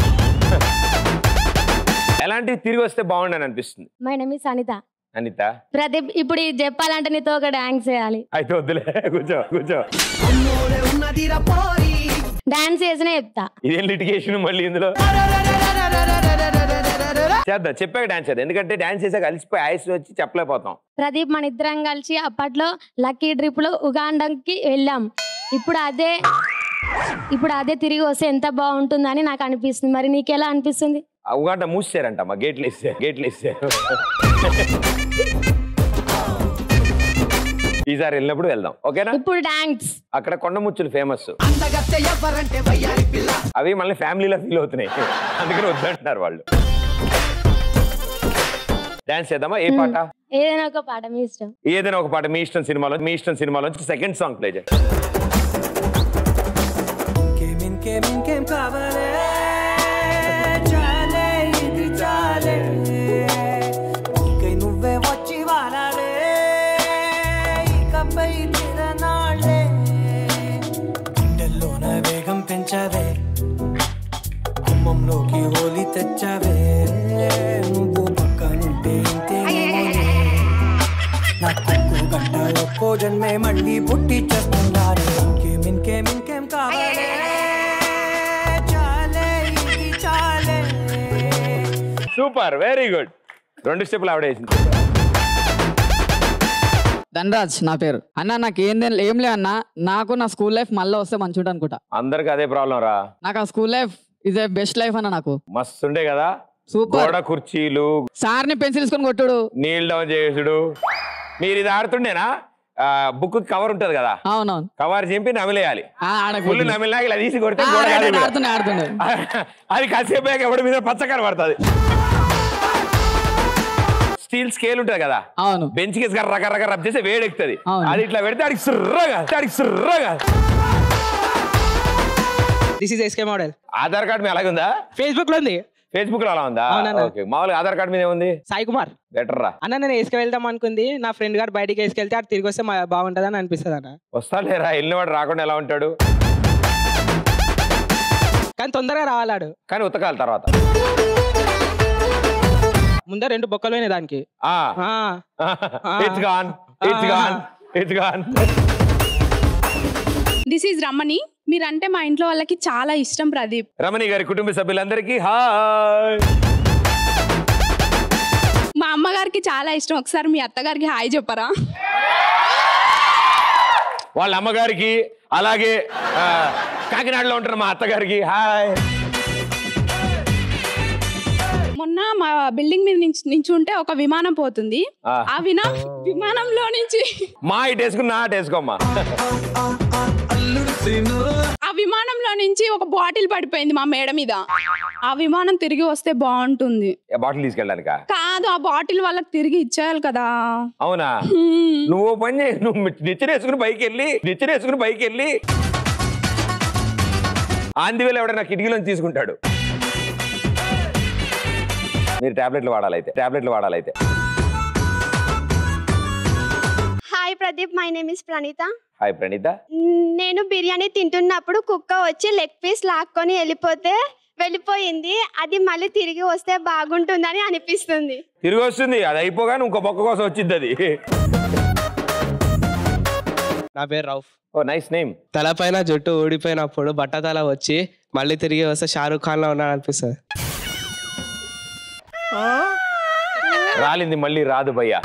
ఎలాంటివి తిరిగి వస్తే బాగుండని అనిపిస్తుంది? My name is Anita. Anita. Pradeep, ఇప్పుడు ఇది చెప్పాలంటే నీతో ఒక డాన్స్ చేయాలి. అయితే వద్దులే, కూర్చో కూర్చో. డాన్స్ చేసినా చెప్తా. ఇదేం లిటిగేషన్ మళ్ళీ ఇందులో? చేద్దాం, చెప్పాక డాన్స్ చేద్దాం. ఎందుకంటే డాన్స్ చేసాక అలసిపోయి ఆయుస్ వచ్చి చెప్పలేకపోతాం. ప్రదీప్, మన ఇద్దరం కలిసి అప్పట్లో లక్కీ ట్రిప్ లో ఉగాండాకి వెళ్ళాం. ఇప్పుడు అదే తిరిగి వస్తే ఎంత బాగుంటుందని నాకు అనిపిస్తుంది. మరి నీకెలా అనిపిస్తుంది? ఉగాండ మూసారంట, మా గేట్లు వేసారు. ఈసారి వెళ్ళినప్పుడు వెళ్దాం, ఓకేనా? ఇప్పుడు డాన్స్. అక్కడ కొండముచ్చులు ఫేమస్, అవి మళ్ళీ ఫ్యామిలీలో ఫీల్ అవుతున్నాయి, అందుకని వద్దంటున్నారు వాళ్ళు. డాన్స్ చేద్దామా? ఏ పాట? ఏదైనా ఒక పాట మీ ఇష్టం. ఏదైనా ఒక పాట మీ ఇష్టం సినిమాలో సెకండ్ సాంగ్ ప్లే చేయండి. నువ్వే వచ్చి వాడాలే ఇకపై తిరనాళ్ళే గుండెల్లోన వేగం పెంచావే కుమ్మంలోకి హోలీ తెచ్చావే నువ్వు పక్కనుంటే నా కొక్కు గంట ఒక్కో జన్మే మళ్ళీ పుట్టి చేస్తున్నారే ఇంకేం కావాలే సూపర్, వెరీ గుడ్. 2 స్టెప్పులు ఆవిడ వేసింది. ధనరాజ్ నా పేరు. అన్న నాకు ఏం లే అన్న, నాకు నా స్కూల్ లైఫ్ మళ్ళీ వస్తే మంచిగా అనుకుంటా. అందరికి అదే ప్రాబ్లం రా. నాకు ఆ school life is a best life అన్న. నాకు మస్తు ఉండే కదా. సూపర్. గోడ కుర్చీలు, సార్ని పెన్సిల్ తీసుకొని కొట్టుడు, నీల్ డౌన్ చేసుడు. మీరు ఇది ఆడుతుండేనా? బుక్ కవర్ ఉంటది కదా, అవునవును, కవర్ చింపి నమిలేయాలి. ఫుల్ నమిలినాక ఇలా తీసి కొడితే అది కాసేపు ఎవడి మీద పచ్చకార పడుతుంది. స్టీల్ స్కేల్ ఉంటది కదా, అవును, బెంచ్ కేసు రకరకాల రబ్ చేస్తే వేడెక్కుతుంది. అది ఇట్లా పెడితే అడిగి సుర్రగా. This is SK model. Aadhaar card మీ అలాగే ఉందా? ఫేస్బుక్ లో ఉంది. ఫేస్బుక్ లో అలా ఉందా? ఓకే. మామూలుగా ఆధార్ కార్డు మీద ఏముంది? సాయి కుమార్. బెటర్ రా అన్న. నేను వేసుకు వెళ్దాం అనుకుంది, నా ఫ్రెండ్ గారు బయటికి వేసుకెళ్తే అది తిరిగి వస్తే బాగుంటది అని అనిపిస్తుంది అన్న. వస్తాలేరా, వెళ్ళినవాడు రాకుండా ఎలా ఉంటాడు? కానీ తొందరగా రావాలాడు, కానీ ఉతకాలి తర్వాత. ముందే 2 బొక్కలు పోయినాయి దానికి. దిస్ ఈజ్ రమణి. మీరంటే మా ఇంట్లో వాళ్ళకి చాలా ఇష్టం ప్రదీప్. రమణి గారి కుటుంబ సభ్యులందరికీ హాయ్. మా అమ్మగారికి చాలా ఇష్టం. ఒకసారి మీ అత్తగారికి హాయ్ చెప్పరా? వాళ్ళ అమ్మగారికి, అలాగే కాకినాడలో ఉంటారు మా అత్తగారికి హాయ్. మొన్న మా బిల్డింగ్ మీద నుంచి ఉంటే ఒక విమానం పోతుంది. ఆ విమానంలో నుంచి మా ఇటు వేసుకుని నా అటు వేసుకోమ్మా. ఆ విమానంలో నుంచి ఒక బాటిల్ పడిపోయింది మా మేడ మీద. ఆ విమానం తిరిగి వస్తే బాగుంటుంది. బాటిల్ తీసుకెళ్ళడానికా? కాదు, ఆ బాటిల్ వాళ్ళకి తిరిగి ఇచ్చేయాలి కదా. అవునా? నువ్వు పని చేయి, నువ్వు నిచ్చెనేసుకుని పైకి వెళ్ళి ఆందివేలు ఎవడన్నా కిటికీలో తీసుకుంటాడు. మీరు టాబ్లెట్లు వాడాలైతే. Hi Pradeep, my name is Praneeta. Hi Praneeta. నేను బిర్యానీ తింటున్నప్పుడు కుక్క వచ్చి లెగ్ పీస్ లాక్కొని వెళ్ళిపోయింది. అది మళ్ళీ తిరిగి వస్తే బాగుంటుందని అనిపిస్తుంది. తిరిగి వస్తుంది, అది అయిపోగానే ఇంకో బొక్క కోసం వచ్చింది అది. నా పేరు రౌఫ్. ఓ నైస్ నేమ్. తలపైన జుట్టు ఊడిపోయినప్పుడు బట్టతల వచ్చి మళ్ళీ తిరిగి వస్తే షారూక్ ఖాన్ లో ఉన్నాడు అనిపిస్తుంది. రాలింది మళ్ళీ రాదు భయ్యా,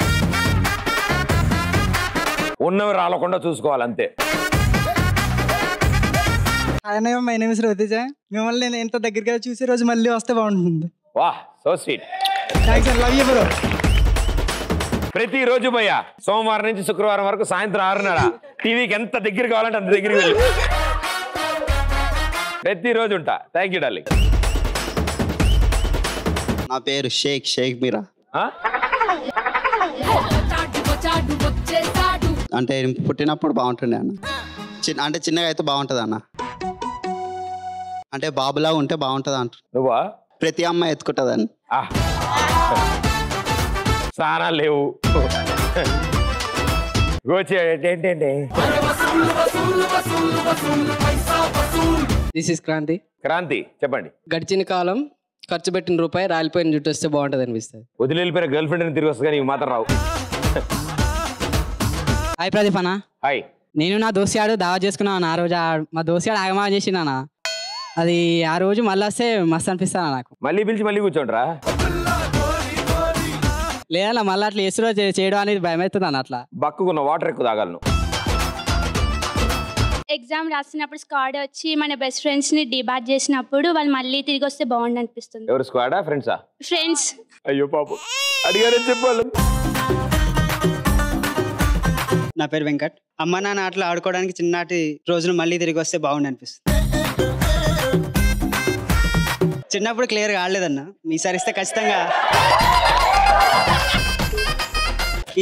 ఉన్నవి రాలకుండా చూసుకోవాలంతే. My name is Raviteja. మిమ్మల్ని నేను ఎంత దగ్గరగా చూసే రోజు మళ్ళీ వస్తే బాగుంటుంది. వాహ్, so sweet. Thanks and love you bro. ప్రతి రోజు భయ్యా, సోమవారం నుంచి శుక్రవారం వరకు సాయంత్రం 6:30 టీవీకి ఎంత దగ్గర కావాలంటే అంత దగ్గరికి వెళ్ళి ప్రతిరోజు ఉంటా. Thank you darling. నా పేరు షేక్ మీరా. అంటే పుట్టినప్పుడు బాగుంటుండే అన్న, అంటే చిన్నగా అయితే బాగుంటుంది అన్న, అంటే బాబులా ఉంటే బాగుంటుంది అంట. నువ్వా? ప్రతి అమ్మాయి ఎత్తుకుంటుంది అని. స్నానాలు లేవు. ఏంటండి? This is Kranti. క్రాంతి చెప్పండి. గడిచిన కాలం ఖర్చు పెట్టిన రూపాయి రాలిపోయిన జుట్టు వస్తే బాగుంటుంది అనిపిస్తుంది. వదిలి వెళ్ళిపోయిన గర్ల్ ఫ్రెండ్ తిరిగి వస్తుంది కానీ ఇవి మాత్రం రావు. హాయ్ ప్రదీప్ అన్న. హాయ్. నేను నా దోస్తుగాడు దావా చేసుకున్నాను ఆ రోజు. మా దోస్తుగాడు ఆగమా చేసినా అది ఆ రోజు మళ్ళీ వస్తే మస్తు అనిపిస్తాను నాకు. మళ్ళీ పిలిచి మళ్ళీ కూర్చోండ్రా. లేదా మళ్ళీ అట్లా ఎసులో చేయడం అనేది భయం అవుతుంది అన్న. అట్లా బక్కున్న వాటర్ ఎక్కువ తాగలను. ఎగ్జామ్ రాసినప్పుడు స్క్వాడ్ వచ్చి మన బెస్ట్ ఫ్రెండ్స్ ని డిబాట్ చేసినప్పుడు వాళ్ళు మళ్ళీ తిరిగి వస్తే బాగుండు అనిపిస్తుంది. ఎవరు స్క్వాడా ఫ్రెండ్సా? ఫ్రెండ్స్. అయ్యో పాపం అడిగారని చెప్పాలి. నా పేరు వెంకట్. అమ్మ నాన్న ఆటలు ఆడుకోవడానికి చిన్ననాటి రోజులు మళ్ళీ తిరిగి వస్తే బాగుండు అనిపిస్తుంది. చిన్నప్పుడు క్లియర్గా ఆడలేదన్న, ఈసారి ఇస్తే ఖచ్చితంగా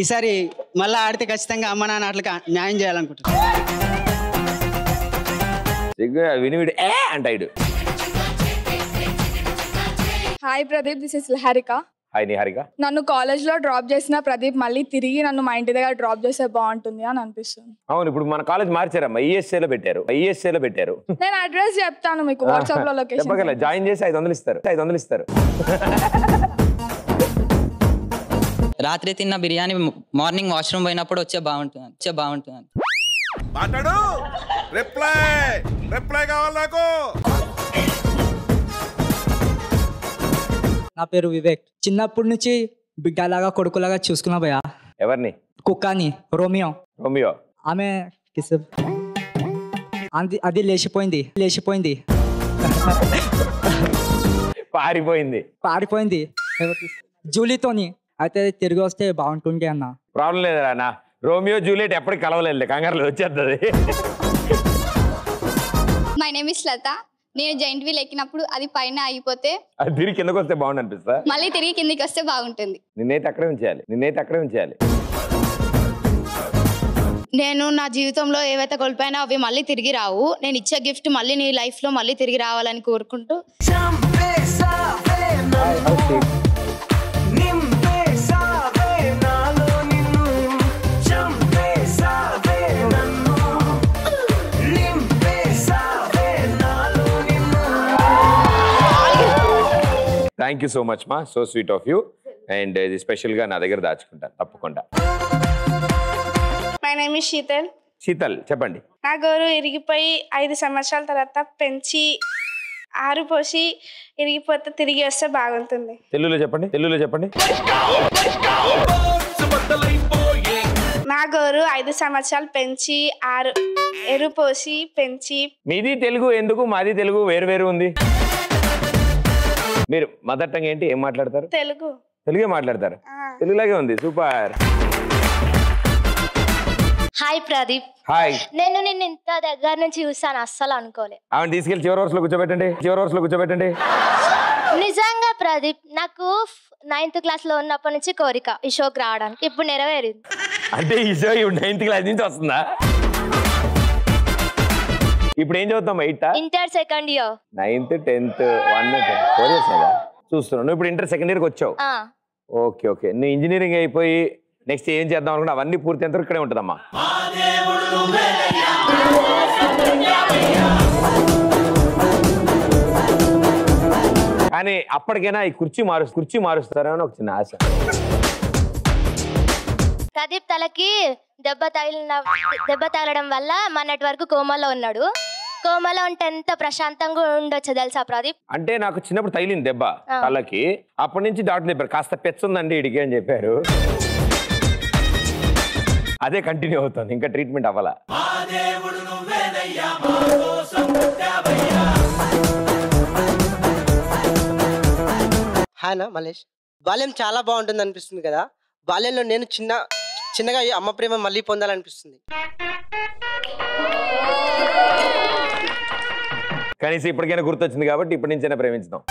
ఈసారి మళ్ళీ ఆడితే ఖచ్చితంగా అమ్మ నాన్న ఆటలకు న్యాయం చేయాలనుకుంటున్నాను. వినివిడి అంటాడు. Hi Pradeep, this is Laharika. Hi Niharika. నన్ను కాలేజ్ లో డ్రాప్ చేసిన ప్రదీప్ మళ్ళీ తిరిగి నన్ను మా ఇంటి దగ్గర డ్రాప్ చేస్తే బాగుంటుంది అని అనిపిస్తుంది. అవును, ఇప్పుడు మన కాలేజ్ మార్చారమ్మా, ఈఎస్ఏలో పెట్టారు. నేను అడ్రస్ చెప్తాను మీకు వాట్సాప్ లో లొకేషన్. చెప్పగల జాయిన్ చేసి 500 ఇస్తారు. 500 ఇస్తారు. రాత్రి తిన్న బిర్యానీ మార్నింగ్ వాష్రూమ్ పోయినప్పుడు వచ్చే బాగుంటుంది. మాట్లాడు. రిప్లై కావాలి నాకు. నా పేరు వివేక్. చిన్నప్పటి నుంచి బిడ్డలాగా కొడుకులాగా చూసుకున్నా భయ్యా. ఎవరిని? కుక్కని. రోమియో. ఆమె అది లేచిపోయింది. పారిపోయింది జూలీతోని. అయితే తిరిగి వస్తే బాగుంటుండే అన్న. ప్రాబ్లం లేదురా అన్న, రోమియో జూలియట్ ఎప్పటికి కలవలేదు, కంగారులో వచ్చేస్తుంది. మై నేమ్ ఇస్ లత. నేను జైంట్ వీల్ ఎక్కినప్పుడు అది పైన ఆగిపోతే అది తిరిగి కిందకి వస్తే బాగుంది అనిపిస్తా. మళ్ళీ తిరిగి కిందికి వస్తే బాగుంటుంది. నిన్నైతే అక్కడే ఉంచేయాలి. నేను నా జీవితంలో ఏవైతే కోల్పోయినా అవి మళ్ళీ తిరిగి రావు. నేను ఇచ్చే గిఫ్ట్ మళ్ళీ నీ లైఫ్ లో మళ్ళీ తిరిగి రావాలని కోరుకుంటూ థ్యాంక్ యూ సో మచ్ మా, so sweet of you. And ఇది స్పెషల్గా నా దగ్గర దాచుకుంటాను తప్పకుండా. మై నేమ్ ఇస్ శీతల్ చెప్పండి. నా గోరు ఇరిగిపోయి 5 సంవత్సరాల తర్వాత పెంచి 6 పోసి ఇరిగిపోతే తిరిగి వస్తే బాగుంటుంది. తెలుగులో చెప్పండి. నా గోరు 5 సంవత్సరాలు పెంచి 6 ఎరు పోసి పెంచి. మీది తెలుగు ఎందుకు, మాది తెలుగు వేరు ఉంది. మీరు మదర్ టంగ్ ఏంటి, ఏం మాట్లాడతారు? తెలుగే మాట్లాడతారు. తెలుగులాగే ఉంది. సూపర్. హాయ్ ప్రదీప్. హాయ్. నేను నిన్ను ఇంత దగ్గర నుంచి చూసాను, అస్సలు అనుకోలే. ఆమె తీసుకెళ్ళి చివరి వరుసలో కూర్చోబెట్టండి. నిజంగా ప్రదీప్, నాకు 9th క్లాస్ లో ఉన్నప్పటి నుంచి కోరిక ఈ షోకి రావడానికి. ఇప్పుడు నెరవేరింది. అంటే ఈ షో ఇప్పుడు 9th క్లాస్ నుంచి వస్తుందా? ఇప్పుడు ఏం చదువుతాం? Inter second year. 9th 10th 1 4 years కదా చూస్తున్నాను. ఇప్పుడు ఇంటర్ సెకండ్ ఇయర్కి వచ్చావు. ఓకే. నువ్వు ఇంజనీరింగ్ అయిపోయి నెక్స్ట్ ఏం చేద్దాం అనుకుంటే అవన్నీ పూర్తి ఎంత ఇక్కడే ఉంటుందమ్మా. కానీ అప్పటికైనా ఈ కుర్చీ మారుస్తారని ఒక చిన్న ఆశ. ప్రదీప్ తలకి దెబ్బ తగలడం వల్ల మొన్నటి వరకు కోమాలో ఉన్నాడు. కోమాలో ఉంటే ఎంత ప్రశాంతంగా ఉండొచ్చు తెలుసా ప్రదీప్? అంటే నాకు చిన్నప్పుడు తగిలింది దెబ్బ తలకి. అప్పటి నుంచి డాక్టర్ చెప్పారు కాస్త పెచ్చుందండి ఇడికి అని చెప్పారు. అదే కంటిన్యూ అవుతుంది, ఇంకా ట్రీట్మెంట్ అవ్వాలా. హాయ్ నా మలేష్. బాల్యం చాలా బాగుంటుంది అనిపిస్తుంది కదా. బాల్యంలో నేను చిన్నగా అమ్మ ప్రేమ మళ్ళీ పొందాలనిపిస్తుంది. కనీసం ఇప్పటికైనా గుర్తొచ్చింది కాబట్టి ఇప్పటి నుంచైనా ప్రేమించుదాం.